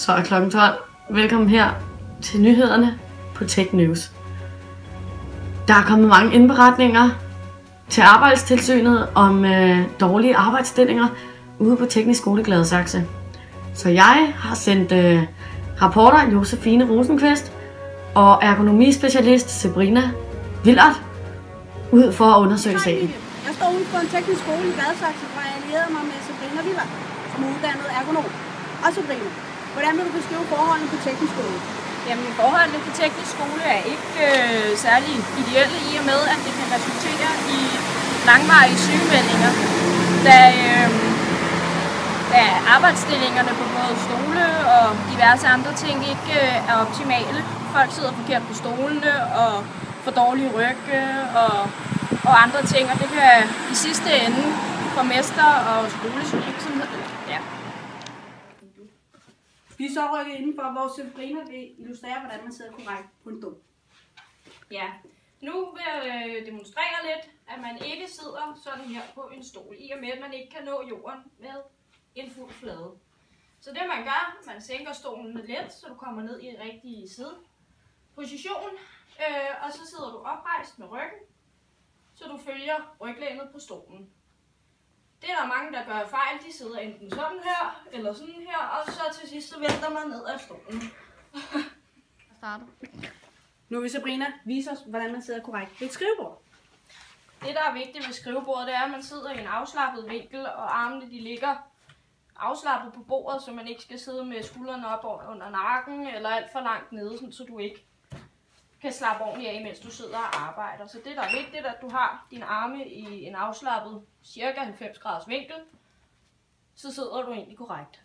Så er klokken 12. Velkommen her til nyhederne på Tech News. Der er kommet mange indberetninger til Arbejdstilsynet om dårlige arbejdsstillinger ude på Teknisk Skole Gladsaxe. Så jeg har sendt rapporter Josefine Rosenqvist og ergonomispecialist Sabrina Willert ud for at undersøge sagen. Jeg står ude på en teknisk skole i Gladsaxe, hvor jeg allierede mig med Sabrina Willert, som er uddannet ergonom. Og Sabrina, hvordan vil du beskrive forholdene på teknisk skole? Jamen, forholdene på teknisk skole er ikke særlig ideelle i og med, at det kan resultere i langvarige sygemeldinger, da arbejdsstillingerne på både stole og diverse andre ting ikke er optimale. Folk sidder forkert på stolene og får dårlige rygge og andre ting, og det kan i sidste ende for mester og skolevirksomhed. Ja. Vi er så rykket indenfor, hvor Sabrina vil illustrere, hvordan man sidder korrekt på en stol. Ja, nu vil jeg demonstrere lidt, at man ikke sidder sådan her på en stol, i og med at man ikke kan nå jorden med en fuld flade. Så det man gør, man sænker stolen lidt, så du kommer ned i en rigtig sideposition, og så sidder du oprejst med ryggen, så du følger ryglænet på stolen. Det er der mange, der gør fejl. De sidder enten sådan her, eller sådan her, og så til sidst så vælter man ned af stolen. Jeg starter. Nu vil Sabrina vise os, hvordan man sidder korrekt ved et skrivebord. Det, der er vigtigt ved skrivebordet, det er, at man sidder i en afslappet vinkel, og armene de ligger afslappet på bordet, så man ikke skal sidde med skuldrene op under nakken, eller alt for langt nede, så du ikke kan slappe ordentligt af, mens du sidder og arbejder. Så det, der er vigtigt, at du har dine arme i en afslappet cirka 90 graders vinkel, så sidder du egentlig korrekt.